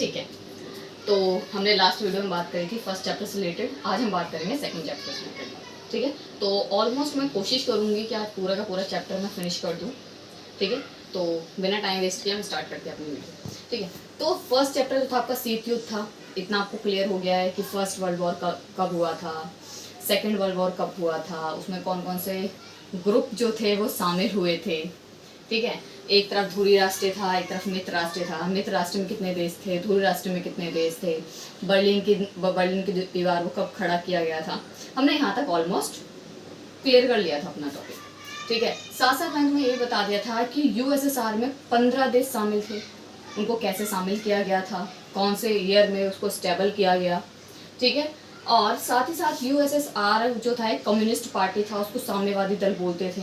ठीक है, तो हमने लास्ट वीडियो में बात करी थी फर्स्ट चैप्टर से रिलेटेड, आज हम बात करेंगे सेकंड चैप्टर से रिलेटेड। ठीक है, तो ऑलमोस्ट मैं कोशिश करूँगी कि आज पूरा का पूरा चैप्टर मैं फिनिश कर दूँ। ठीक है, तो बिना टाइम वेस्ट किए हम स्टार्ट करते हैं अपनी वीडियो। ठीक है, तो फर्स्ट चैप्टर जो था आपका शीत युद्ध था, इतना आपको क्लियर हो गया है कि फर्स्ट वर्ल्ड वॉर कब हुआ था, सेकेंड वर्ल्ड वॉर कब हुआ था, उसमें कौन कौन से ग्रुप जो थे वो शामिल हुए थे। ठीक है, एक तरफ धुरी राष्ट्र था, एक तरफ मित्र राष्ट्र था। मित्र राष्ट्र में कितने देश थे, धुरी राष्ट्र में कितने देश थे, बर्लिन की दीवार को कब खड़ा किया गया था, हमने यहाँ तक ऑलमोस्ट क्लियर कर लिया था अपना टॉपिक। ठीक है, साथ साथ मैंने तुम्हें ये बता दिया था कि यूएसएसआर में 15 देश शामिल थे, उनको कैसे शामिल किया गया था, कौन से ईयर में उसको स्टेबल किया गया। ठीक है, और साथ ही साथ यूएसएसआर जो था एक कम्युनिस्ट पार्टी था, उसको साम्यवादी दल बोलते थे,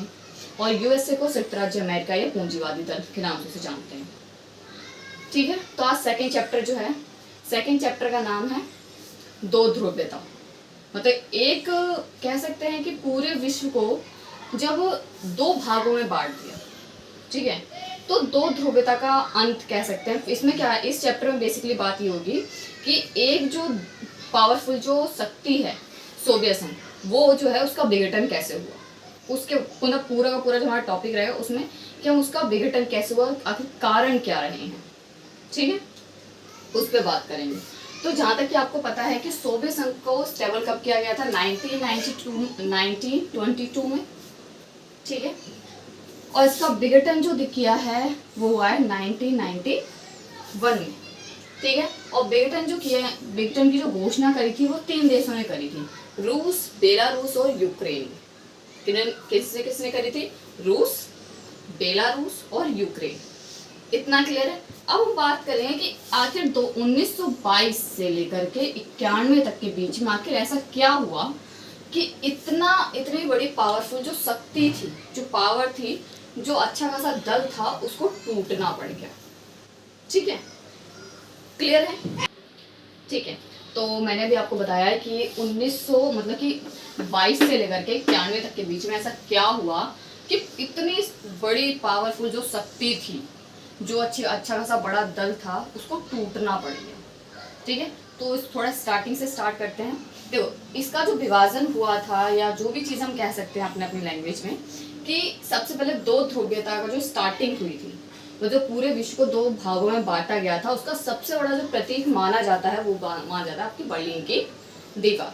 और यूएसए को संयुक्त राज्य अमेरिका या पूंजीवादी दल के नाम से जानते हैं। ठीक है, तो आज सेकेंड चैप्टर जो है, सेकेंड चैप्टर का नाम है दो ध्रुवीयता। मतलब एक कह सकते हैं कि पूरे विश्व को जब दो भागों में बांट दिया, ठीक है, तो दो ध्रुवीयता का अंत कह सकते हैं। इसमें क्या है, इस चैप्टर में बेसिकली बात ये होगी कि एक जो पावरफुल जो शक्ति है सोवियत संघ, वो जो है उसका विघटन कैसे हुआ, उसके पूरा का पूरा जो हमारा टॉपिक रहेगा उसमें कि हम उसका विघटन कैसे हुआ, आखिर कारण क्या रहे हैं। ठीक है, उस पर बात करेंगे। तो जहाँ तक कि आपको पता है कि सोवियत संघ को स्टेबल कब किया गया था, 1922 में। ठीक है, और इसका विघटन जो किया है वो हुआ है 1991 में। ठीक है, और विघटन जो किया, विघटन की जो घोषणा करी थी वो 3 देशों ने करी थी, रूस, बेलारूस और यूक्रेन। किसने करी थी, रूस, बेलारूस और यूक्रेन। इतना क्लियर है। अब हम बात करेंगे कि आखिर 1922 से लेकर के 91 तक के बीच में आखिर ऐसा क्या हुआ कि इतनी बड़ी पावरफुल जो शक्ति थी, जो पावर थी, जो अच्छा खासा दल था, उसको टूटना पड़ गया। ठीक है, क्लियर है। ठीक है, तो मैंने भी आपको बताया है कि 1900 मतलब कि 22 से लेकर के 91 तक के बीच में ऐसा क्या हुआ कि इतनी बड़ी पावरफुल जो शक्ति थी, जो अच्छा खासा बड़ा दल था, उसको टूटना पड़ गया। ठीक है, तो इस थोड़ा स्टार्टिंग से स्टार्ट करते हैं। देखो, इसका जो विभाजन हुआ था, या जो भी चीज़ हम कह सकते हैं अपने अपनी लैंग्वेज में, कि सबसे पहले दो ध्रुवीयता का जो स्टार्टिंग हुई थी, वो जो पूरे विश्व को दो भागों में बांटा गया था, उसका सबसे बड़ा जो प्रतीक माना जाता है वो माना जाता है आपकी बर्लिन की दीवार।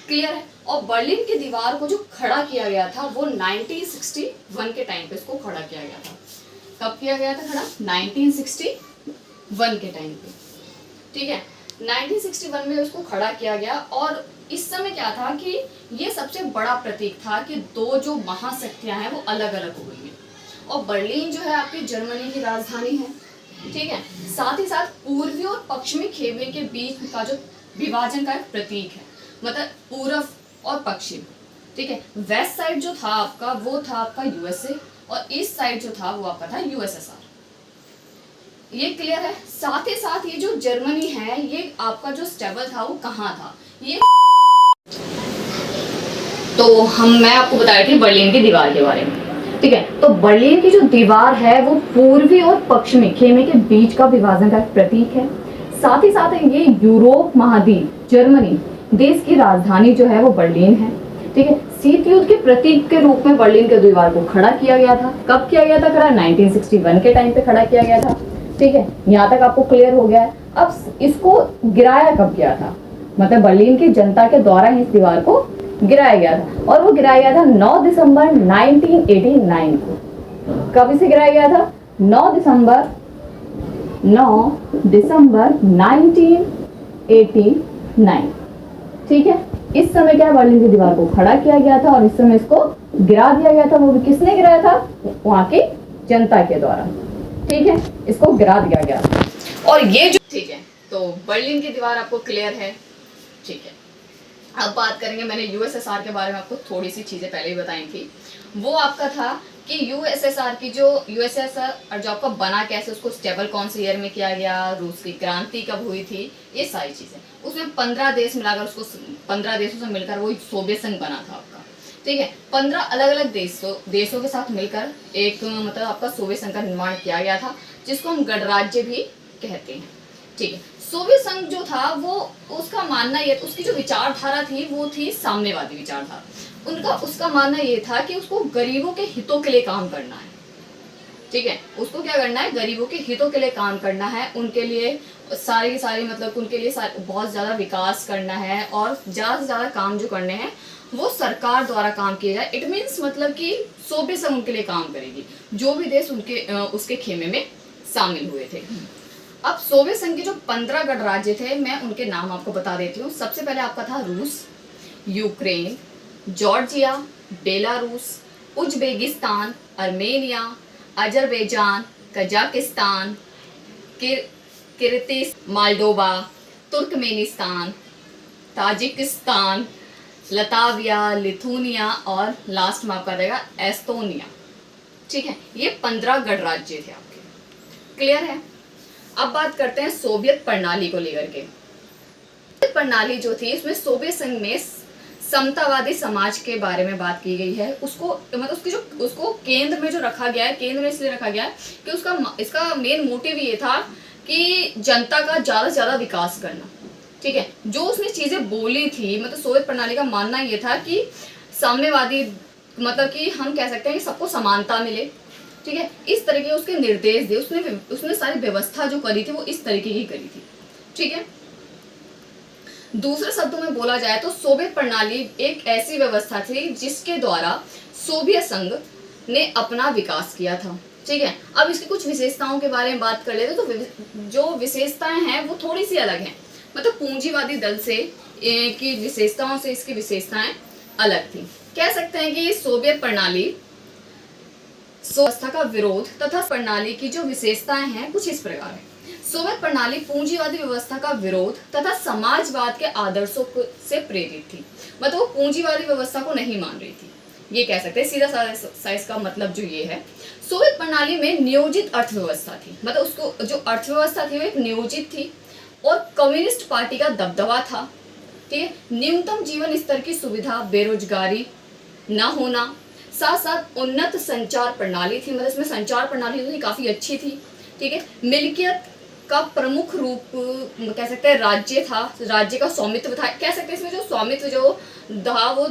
क्लियर है। और बर्लिन की दीवार को जो खड़ा किया गया था वो 1961 के टाइम पे इसको खड़ा किया गया था। कब किया गया था खड़ा, 1961 के टाइम पे। ठीक है, 1961 में उसको खड़ा किया गया। और इस समय क्या था कि ये सबसे बड़ा प्रतीक था कि दो जो महाशक्तियां हैं वो अलग अलग हो गई हैं। और बर्लिन जो है आपकी जर्मनी की राजधानी है। ठीक है, साथ ही साथ पूर्वी और पश्चिमी खेमे के बीच का जो विभाजन का एक प्रतीक है, मतलब पूर्व और पश्चिम। ठीक है, वेस्ट साइड जो था आपका वो था आपका यूएसए, और ईस्ट साइड जो था वो आपका था यूएसएसआर। ये क्लियर है। साथ ही साथ ये जो जर्मनी है, ये आपका जो स्टेबल था वो कहाँ था, ये तो मैं आपको बता रही थी बर्लिन की दीवार के बारे में। ठीक है, तो बर्लिन की जो दीवार है वो पूर्वी और पश्चिमी खेमे के बीच का विभाजन का प्रतीक है। साथ ही साथ ये यूरोप महाद्वीप, जर्मनी देश की राजधानी जो है वो बर्लिन है। ठीक है, शीत युद्ध के प्रतीक के रूप में बर्लिन की दीवार को खड़ा किया गया था। कब किया गया था खड़ा, 1961 के टाइम पे खड़ा किया गया था। ठीक है, यहाँ तक आपको क्लियर हो गया है। अब इसको गिराया कब गया था, मतलब बर्लिन की जनता के द्वारा इस दीवार को गिराया गया था, और वो गिराया गया था 9 दिसंबर 1989 को। कब इसे गिराया गया था, 9 दिसंबर 1989। ठीक है, इस समय क्या बर्लिन की दीवार को खड़ा किया गया था, और इस समय इसको गिरा दिया गया था। वो भी किसने गिराया था, वहां की जनता के द्वारा। ठीक है, इसको गिरा दिया गया। और ये जो, ठीक है, तो बर्लिन की दीवार आपको क्लियर है। ठीक है, अब बात करेंगे, मैंने यूएसएसआर के बारे में आपको थोड़ी सी चीजें पहले ही बताई थी। वो आपका था कि यूएसएसआर की जो यूएसएसआर जो आपका बना कैसे, उसको स्टेबल कौन से ईयर में किया गया, रूस की क्रांति कब हुई थी, ये सारी चीजें। उसमें 15 देश मिलाकर, उसको 15 देशों से मिलकर वो सोवियत संघ बना था आपका। ठीक है, 15 अलग अलग देशों के साथ मिलकर एक मतलब आपका सोवियत संघ का निर्माण किया गया था, जिसको हम गणराज्य भी कहते हैं। ठीक है। सोवियत संघ जो था वो, उसका मानना ये, उसकी जो विचारधारा थी वो थी साम्यवादी विचारधारा। उनका उसका मानना ये था कि उसको गरीबों के हितों के लिए काम करना है। ठीक है, उसको क्या करना है, गरीबों के हितों के लिए काम करना है, उनके लिए सारे के सारे मतलब उनके लिए बहुत ज़्यादा विकास करना है, और ज़्यादा से ज़्यादा काम जो करने हैं वो सरकार द्वारा काम किया जाए। इट मीन्स मतलब कि सोवियत संघ उनके लिए काम करेगी, जो भी देश उनके उसके खेमे में शामिल हुए थे। अब सोवियत संघ के जो 15 गणराज्य थे, मैं उनके नाम आपको बता देती हूँ। सबसे पहले आपका था रूस, Ukraine, Georgia, Belarus, Uzbekistan, Armenia, Azerbaijan, Kazakhstan, Kyrgyzstan, Moldova, Turkmenistan, Tajikistan, Latvia, Lithuania और लास्ट में आपका रहेगा एस्तोनिया। ठीक है, ये 15 गणराज्य थे आपके। क्लियर है? अब बात करते हैं सोवियत प्रणाली को लेकर के। सोवियत प्रणाली जो थी, इसमें सोवियत संघ में समतावादी समाज के बारे में बात की गई है। उसको मतलब उसको केंद्र में जो रखा गया है, केंद्र में इसलिए रखा गया है कि इसका मेन मोटिव ये था कि जनता का ज्यादा से ज्यादा विकास करना। ठीक है, जो उसने चीजें बोली थी, मतलब सोवियत प्रणाली का मानना ये था कि साम्यवादी, मतलब कि हम कह सकते हैं कि सबको समानता मिले। ठीक है, इस तरह के उसके निर्देश दिए। उसने सारी व्यवस्था जो करी थी वो इस तरीके की करी थी। ठीक है, दूसरे शब्दों में बोला जाए तो सोवियत प्रणाली एक ऐसी व्यवस्था थी जिसके द्वारा सोवियत संघ ने अपना विकास किया था। ठीक है, अब इसकी कुछ विशेषताओं के बारे में बात कर लेते तो जो विशेषताएं हैं वो थोड़ी सी अलग हैं। मतलब पूंजीवादी दल से की विशेषताओं से इसकी विशेषताएं अलग थी। कह सकते हैं कि सोवियत प्रणाली व्यवस्था का विरोध तथा प्रणाली की जो विशेषताएं हैं कुछ इस प्रकार है। सोवियत प्रणाली पूंजीवादी व्यवस्था का विरोध तथा समाजवाद के आदर्शों से प्रेरित थी। मतलब वो पूंजीवादी व्यवस्था को नहीं मान रही थी, ये कह सकते हैं सीधा सा इसका मतलब जो ये है। सोवियत प्रणाली में नियोजित अर्थव्यवस्था थी, मतलब उसको जो अर्थव्यवस्था थी वो एक नियोजित थी, और कम्युनिस्ट पार्टी का दबदबा था। ठीक है, न्यूनतम जीवन स्तर की सुविधा, बेरोजगारी न होना, साथ साथ उन्नत संचार प्रणाली थी, मतलब इसमें संचार प्रणाली तो काफी अच्छी थी। ठीक है, मिल्कियत का प्रमुख रूप कह सकते हैं राज्य था, राज्य का स्वामित्व था। कह सकते हैं इसमें जो स्वामित्व जो था वो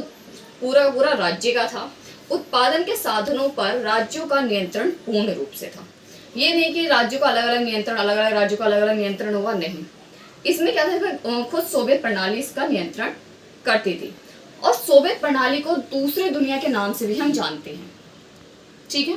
पूरा राज्य का था। उत्पादन के साधनों पर राज्यों का नियंत्रण पूर्ण रूप से था। ये नहीं कि राज्यों का अलग अलग नियंत्रण, अलग अलग राज्यों का अलग अलग नियंत्रण होगा, नहीं। इसमें क्या था, खुद सोवियत प्रणाली इसका नियंत्रण करती थी। और सोवियत प्रणाली को दूसरी दुनिया के नाम से भी हम जानते हैं। ठीक है।